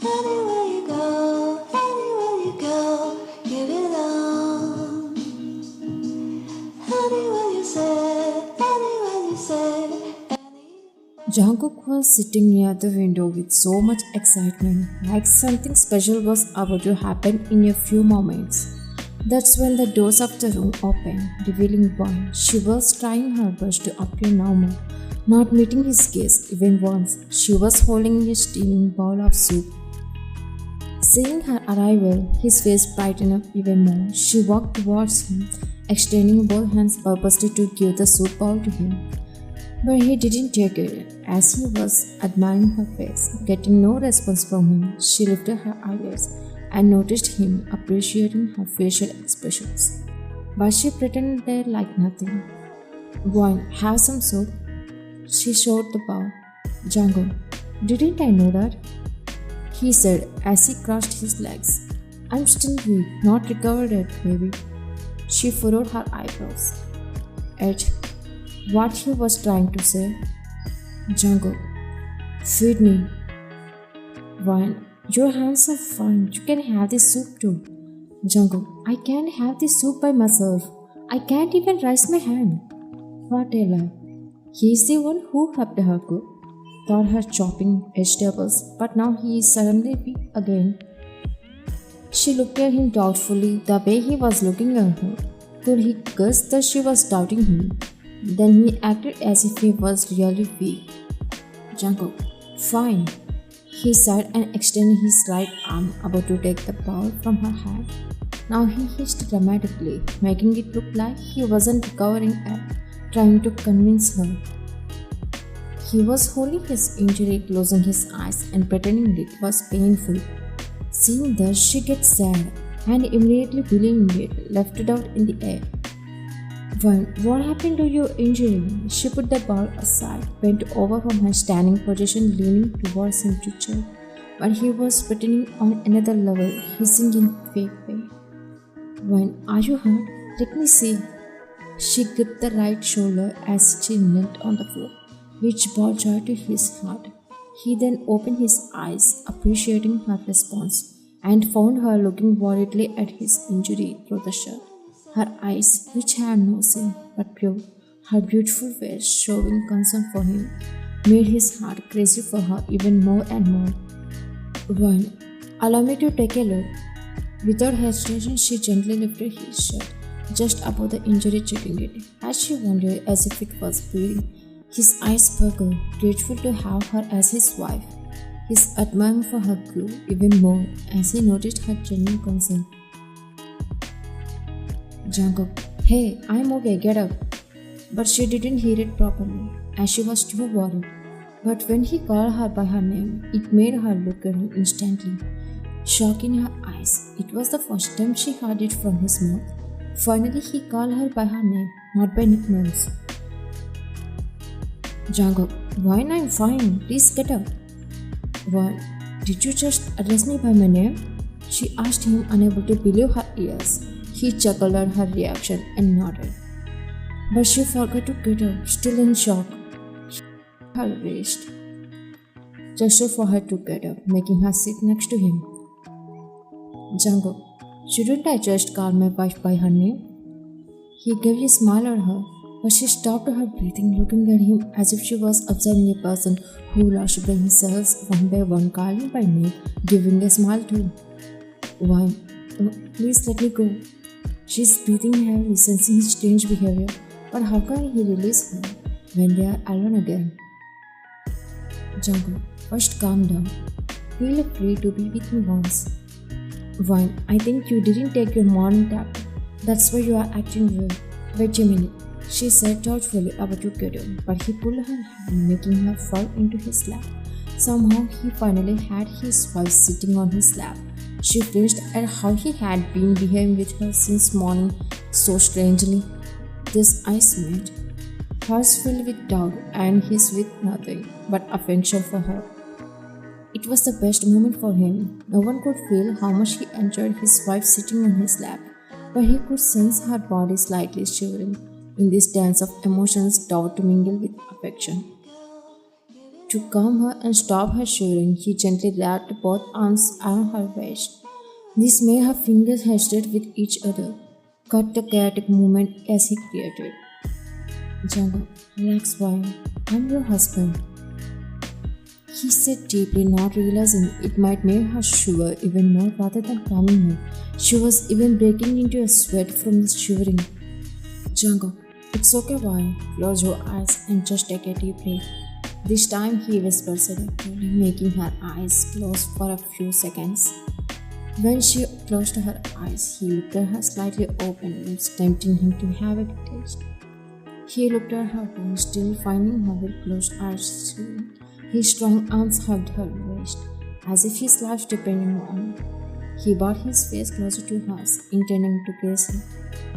Anywhere you go, you belong. Anywhere you say. Jungkook was sitting near the window with so much excitement, like something special was about to happen in a few moments. That's when the doors of the room opened, revealing Boy. She was trying her best to appear normal, not meeting his gaze even once. She was holding a steaming bowl of soup. Seeing her arrival, his face brightened up even more. She walked towards him, extending both hands purposely to give the soup bowl to him. But he didn't take it, as he was admiring her face. Getting no response from him, she lifted her eyelids and noticed him appreciating her facial expressions. But she pretended like nothing. One, have some soup? She showed the bowl. Jungkook, didn't I know that? He said as he crossed his legs. I'm still weak, not recovered yet, baby. She furrowed her eyebrows. At what he was trying to say. Jungkook, feed me. Wine, your hands are fine. You can have this soup too. Jungkook, I can't have this soup by myself. I can't even raise my hand. What a lie. He's the one who helped her cook, taught her chopping vegetables, but now he is suddenly weak again. She looked at him doubtfully, the way he was looking at her. Could he guess that she was doubting him? Then he acted as if he was really weak. Jungkook, fine. He sighed and extended his right arm, about to take the bowl from her hand. Now he hissed dramatically, making it look like he wasn't recovering and trying to convince her. He was holding his injury, closing his eyes and pretending it was painful. Seeing this, she gets sad and immediately believing it, left it out in the air. What happened to your injury? She put the bowl aside, bent over from her standing position, leaning towards him to check. But he was pretending on another level, hissing in fake pain. Are you hurt? Let me see. She gripped the right shoulder as she knelt on the floor, which brought joy to his heart. He then opened his eyes, appreciating her response, and found her looking worriedly at his injury through the shirt. Her eyes, which had no sin but pure, her beautiful face showing concern for him, made his heart crazy for her even more and more. Allow me to take a look. Without hesitation, she gently lifted his shirt, just above the injury, checking it. As she wondered as if it was bleeding, his eyes sparkled, grateful to have her as his wife. His admiration for her grew even more as he noticed her genuine concern. Jungkook, hey, I'm okay, get up. But she didn't hear it properly, as she was too worried. But when he called her by her name, it made her look at him instantly. Shock in her eyes, it was the first time she heard it from his mouth. Finally, he called her by her name, not by nicknames. Jungkook, I'm fine, please get up. Did you just address me by my name? She asked him, unable to believe her ears. He chuckled at her reaction and nodded. But she forgot to get up, still in shock. Her wrist, gestured for her to get up, making her sit next to him. Jungkook, shouldn't I just call my wife by her name? He gave a smile at her, but she stopped her breathing, looking at him as if she was observing a person who rushed by himself one by one, calling by name, giving a smile too. Please let me go. She's breathing heavily, sensing his strange behavior, but how can he release her when they are alone again? Jungkook, first calm down. Feel free to be with me once. I think you didn't take your morning nap. That's why you are acting weird. Wait a minute, she said thoughtfully about to get up, but he pulled her hand, making her fall into his lap. Somehow he finally had his wife sitting on his lap. She flinched at how he had been behaving with her since morning so strangely. His eyes met, hers filled with doubt and his with nothing but affection for her. It was the best moment for him. No one could feel how much he enjoyed his wife sitting on his lap, but he could sense her body slightly shivering in this dance of emotions, doubt to mingle with affection. To calm her and stop her shivering, he gently wrapped both arms around her waist. This made her fingers hesitate with each other, cut the chaotic movement as he created. Jungkook, relax, boy. I'm your husband. He said deeply, not realizing it might make her shiver even more rather than calming her. She was even breaking into a sweat from the shivering. Jungkook, it's okay, boy. Close your eyes and just take a deep breath. This time he whispered seductively, making her eyes close for a few seconds. When she closed her eyes, he looked at her slightly open lips, tempting him to have a taste. He looked at her too, still finding her with closed eyes too. His strong arms hugged her waist, as if his life depended on it. He brought his face closer to hers, intending to kiss her,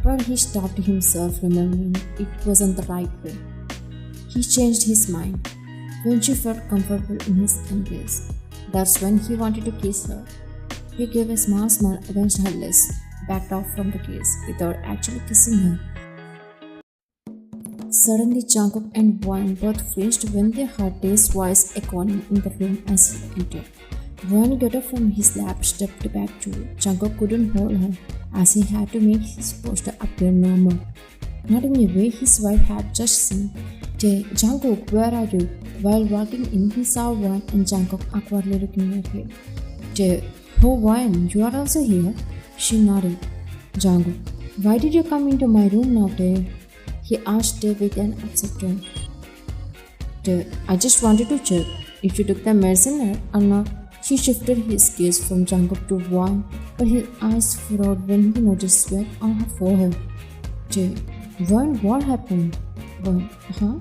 but he stopped himself, remembering it wasn't the right way. He changed his mind when she felt comfortable in his embrace. That's when he wanted to kiss her. He gave a small smile against her lips, backed off from the kiss without actually kissing her. Suddenly, Jungkook and Won both flinched when they heard Tae's voice echoing in the room as he entered. Won got up from his lap, stepped back too. Jungkook couldn't hold her, as he had to make his posture appear normal, not in a way his wife had just seen. Tae, Jungkook, where are you? While walking in, he saw Won and Jungkook awkwardly looking at him. Tae, oh Won, you are also here? She nodded. Jungkook, why did you come into my room now, Tae? He asked Tae with an upset tone. Tae, I just wanted to check if you took the medicine or not. He shifted his gaze from Jungkook to Won, but his eyes furrowed when he noticed sweat on her forehead. Tae, Won, what happened? Won, huh?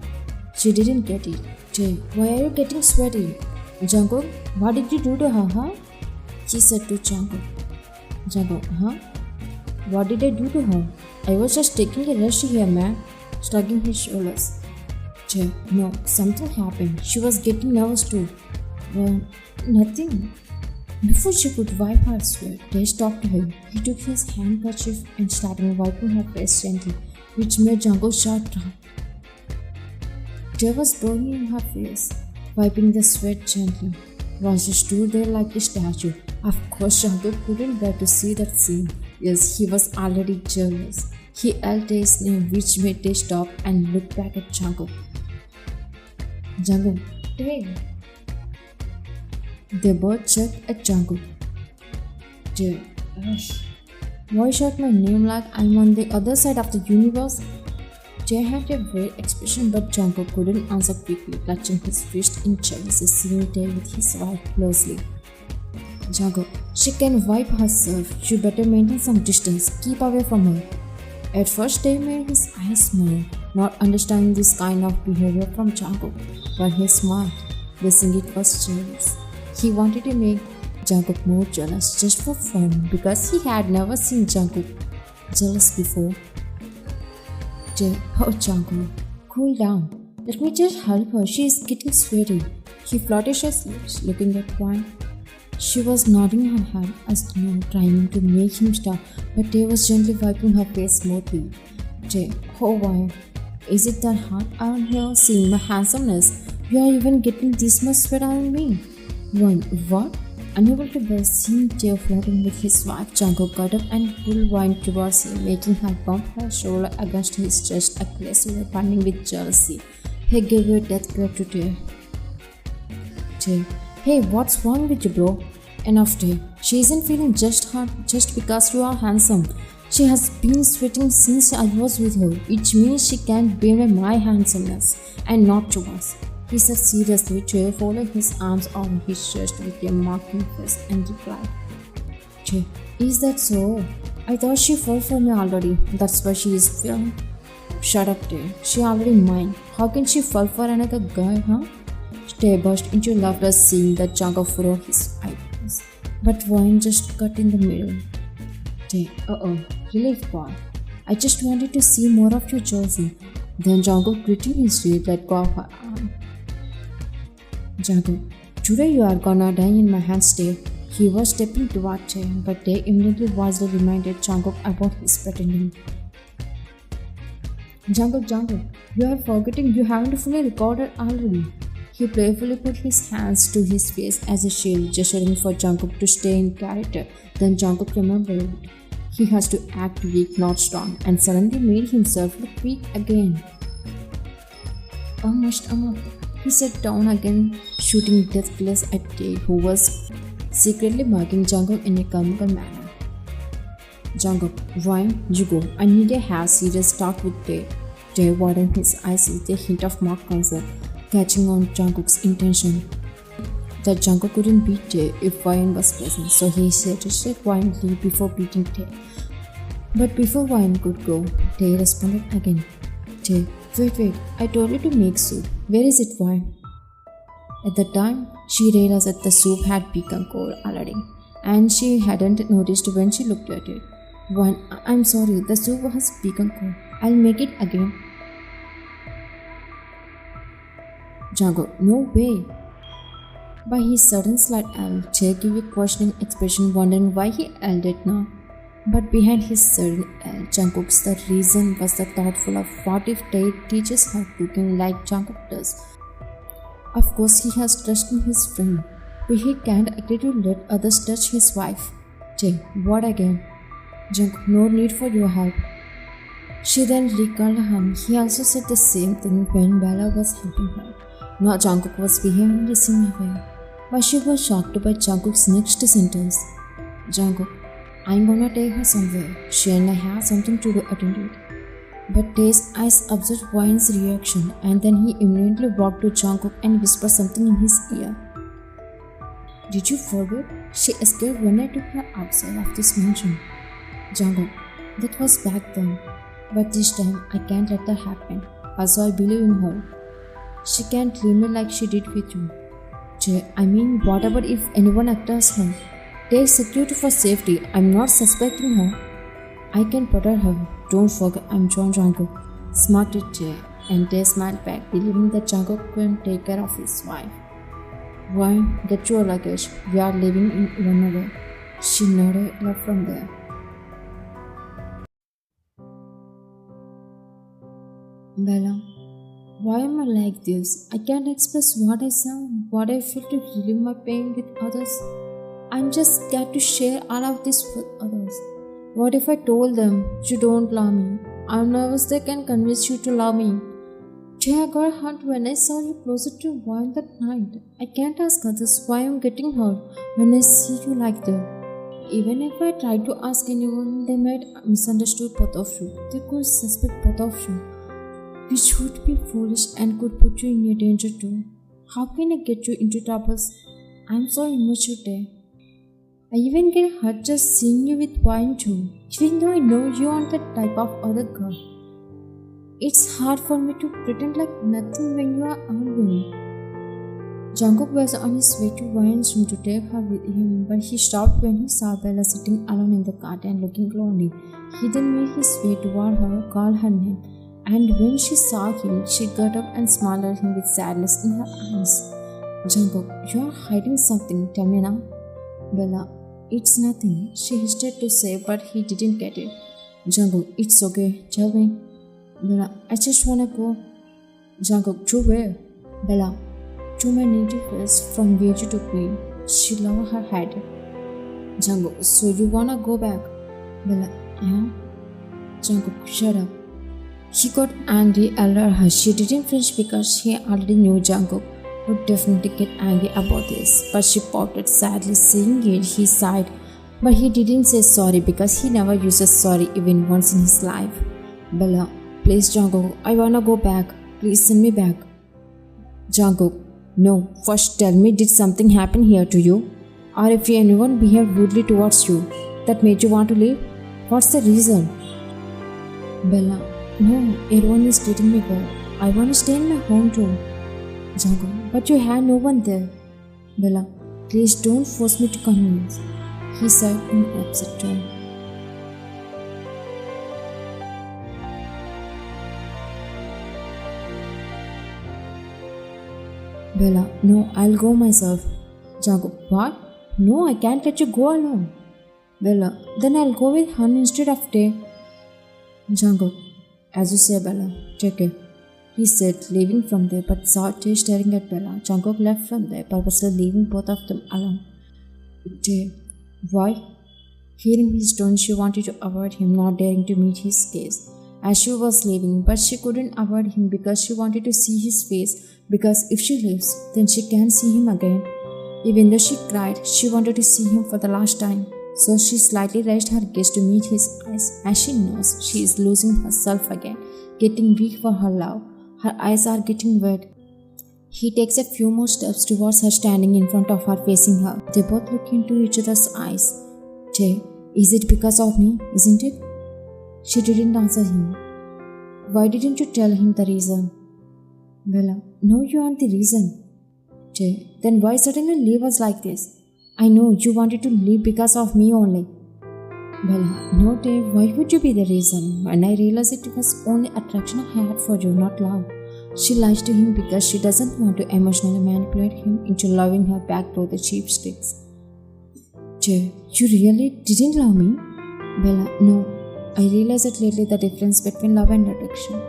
She didn't get it. Tae, why are you getting sweaty? Jungkook, what did you do to her, huh? She said to Jungkook. Jungkook, huh? What did I do to her? I was just taking a rest here, man. Shrugging his shoulders. Tae, no, something happened. She was getting nervous too. Well, nothing. Before she could wipe her sweat, Tae stopped her. He took his handkerchief and started wiping her face gently, which made Jungkook's jaw drop. Tae was burning in her face, wiping the sweat gently, while she stood there like a statue. Of course, Jungkook couldn't bear to see that scene. Yes, he was already jealous. He yelled Tae's name, which made Tae stop and look back at Jungkook. Jungkook, Tae. They both checked at Jungkook. Tae, why shout my name like I'm on the other side of the universe? Tae had a weird expression, but Jungkook couldn't answer quickly, clutching his fist in jealousy, seeing Tae with his wife closely. Jungkook, she can wipe herself. You better maintain some distance. Keep away from her. At first, Tae made his eyes smile, not understanding this kind of behavior from Jungkook, but he smiled, guessing it was jealous. He wanted to make Jungkook more jealous just for fun because he had never seen Jungkook jealous before. Tae, oh Jungkook, cool down. Let me just help her. She is getting sweaty. He flourished his lips, looking at Won. She was nodding her head as no, trying to make him stop, but Tae was gently wiping her face smoothly. Tae, oh wow, is it that hot around here seeing my handsomeness? You are even getting this much sweat on me. Won, what? Unable to bear seeing Tae flirting with his wife, Jungkook got up and pulled Won towards him, making her bump her shoulder against his chest, aggressively burning with jealousy. He gave a death glare to Tae. Tae, hey, what's wrong with you, bro? Enough, Tae. She isn't feeling just hurt just because you are handsome. She has been sweating since I was with her, which means she can't bear my handsomeness and not yours. He said seriously. Tae folded his arms on his chest with a mocking face and replied, Tae, is that so? I thought she fell for me already. That's why she is feeling. Shut up, Tae. She already mine. How can she fall for another guy, huh? Tae burst into laughter seeing that Jungkook furrowed his eyebrows, but Won just cut in the middle. Tae, relief boy. I just wanted to see more of your jersey. Then Jungkook gritted his teeth, let go of her arm. Jungkook, today you are gonna die in my hands, Tae. He was stepping toward Tae, but Tae immediately wisely reminded Jungkook about his pretending. Jungkook, you are forgetting you haven't fully recorded already. He playfully put his hands to his face as a shield, gesturing for Jungkook to stay in character. Then Jungkook remembered he has to act weak, not strong, and suddenly made himself look weak again. Almost, he sat down again, shooting deathless at Tae, who was secretly marking Jungkook in a comical manner. Jungkook, why you go? I need to have serious talk with Tae. Tae widened his eyes with a hint of mock concern, catching on Jungkook's intention. That Jungkook couldn't beat Tae if Ryan was present, so he suggested quietly before beating Tae. But before Ryan could go, Tae responded again. Tae, wait, I told you to make soup. Where is it, Ryan? At the time, she realized that the soup had become cold already, and she hadn't noticed when she looked at it. Ryan, I'm sorry, the soup has become cold. I'll make it again. Jungkook, no way. By his sudden slight L, Tae gave a questioning expression, wondering why he yelled it now. But behind his sudden L, Jungkook's the reason was the thoughtful of what if Tae teaches her cooking like Jungkook does. Of course, he has trust in his friend, but he can't agree to let others touch his wife. Tae, what again? Jungkook, no need for your help. She then recalled him. He also said the same thing when Bella was helping her. Now Jungkook was behaving the same way, but she was shocked by Jungkook's next sentence. Jungkook, I'm gonna take her somewhere. She and I have something to do attend to it. But Tae's eyes observed Ryan's reaction, and then he immediately walked to Jungkook and whispered something in his ear. Did you forget? She escaped when I took her outside of this mansion. Jungkook, that was back then. But this time, I can't let that happen. Also, I believe in her. She can't leave me like she did with you. Tae, I mean, what about if anyone attacks her? Take security for safety. I'm not suspecting her. I can protect her. Don't forget, I'm Jungkook. Smarted Tae, and Tae smiled back, believing that Jungkook couldn't take care of his wife. Why? Get your luggage. We are living in one hour. She nodded left from there. Bella, why am I like this? I can't express what I sound, what I feel to relieve my pain with others. I'm just scared to share all of this with others. What if I told them you don't love me? I'm nervous they can convince you to love me. Tae, I got hurt when I saw you closer to Ryan that night. I can't ask others why I'm getting hurt when I see you like that. Even if I tried to ask anyone, they might misunderstood both of you. They could suspect both of you, which would be foolish and could put you in a danger too. How can I get you into troubles? I'm so immature, Tae. I even get hurt just seeing you with Ryan too, even though I know you aren't that type of other girl. It's hard for me to pretend like nothing when you are around me. Jungkook was on his way to Ryan's room to take her with him, but he stopped when he saw Bella sitting alone in the garden looking lonely. He then made his way toward her, called her name, and when she saw him, she got up and smiled at him with sadness in her eyes. Jungkook, you are hiding something, tell me now. Bella, it's nothing, she hesitated to say, but he didn't get it. Jungkook, it's okay, tell me. Bella, I just wanna go. Jungkook, to where? Bella, to my native place from where you took me. She lowered her head. Jungkook, so you wanna go back? Bella, yeah. Jungkook, shut up. He got angry at her. She didn't flinch because he already knew Jungkook would definitely get angry about this. But she pouted sadly, seeing it. He sighed, but he didn't say sorry because he never uses sorry even once in his life. Bella, please Jungkook, I wanna go back. Please send me back. Jungkook, no. First tell me, did something happen here to you? Or if anyone behaved rudely towards you that made you want to leave? What's the reason? Bella, no, everyone is treating me well. I want to stay in my home too. Jungkook, but you had no one there. Bella, please don't force me to convince. He said in an upset tone. Bella, no, I'll go myself. Jungkook, what? No, I can't let you go alone. Bella, then I'll go with Han instead of Tae. Jungkook, as you say, Bella, take it. he said, leaving from there, but saw Tae staring at Bella. Jungkook left from there, purposely leaving both of them alone. Tae, why? Hearing his tone, she wanted to avoid him, not daring to meet his gaze as she was leaving, but she couldn't avoid him because she wanted to see his face, because if she leaves, then she can't see him again. Even though she cried, she wanted to see him for the last time. So she slightly raised her gaze to meet his eyes, as she knows she is losing herself again, getting weak for her love. Her eyes are getting wet. He takes a few more steps towards her, standing in front of her, facing her. They both look into each other's eyes. Tae, is it because of me, isn't it? She didn't answer him. Why didn't you tell him the reason? Bella, no, you aren't the reason. Tae, then why suddenly leave us like this? I know you wanted to leave because of me only. Bella, no Tae, why would you be the reason? And I realized it was only attraction I had for you, not love. She lies to him because she doesn't want to emotionally manipulate him into loving her back through the cheap sticks. Tae, you really didn't love me? Bella, no. I realized it lately, the difference between love and attraction.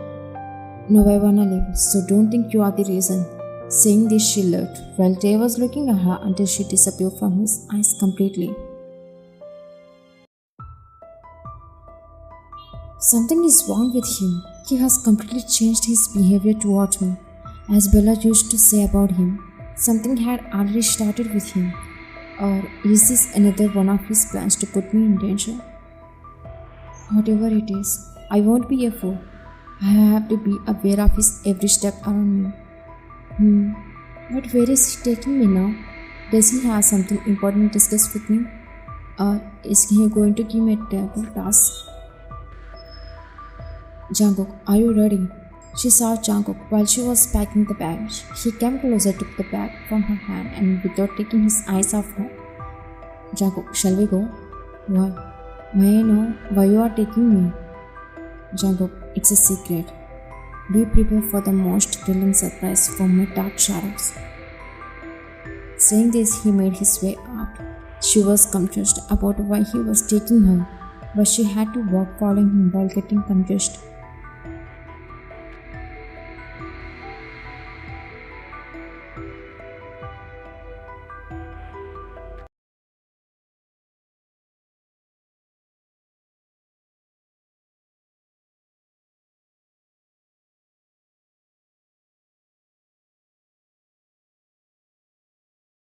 Now I wanna leave, so don't think you are the reason. Saying this, she left, while Tae was looking at her until she disappeared from his eyes completely. Something is wrong with him. He has completely changed his behavior towards me. As Bella used to say about him, something had already started with him. Or is this another one of his plans to put me in danger? Whatever it is, I won't be a fool. I have to be aware of his every step around me. But where is he taking me now? Does he have something important to discuss with me? Or is he going to give me a terrible task? Jungkook, are you ready? She saw Jungkook while she was packing the baggage. He came closer, took the bag from her hand, and without taking his eyes off her. Jungkook, shall we go? Why? May I know why you are taking me? Jungkook, it's a secret. Be prepared for the most thrilling surprise from my dark shadows. Saying this, he made his way out. She was confused about why he was taking her, but she had to walk following him while getting confused.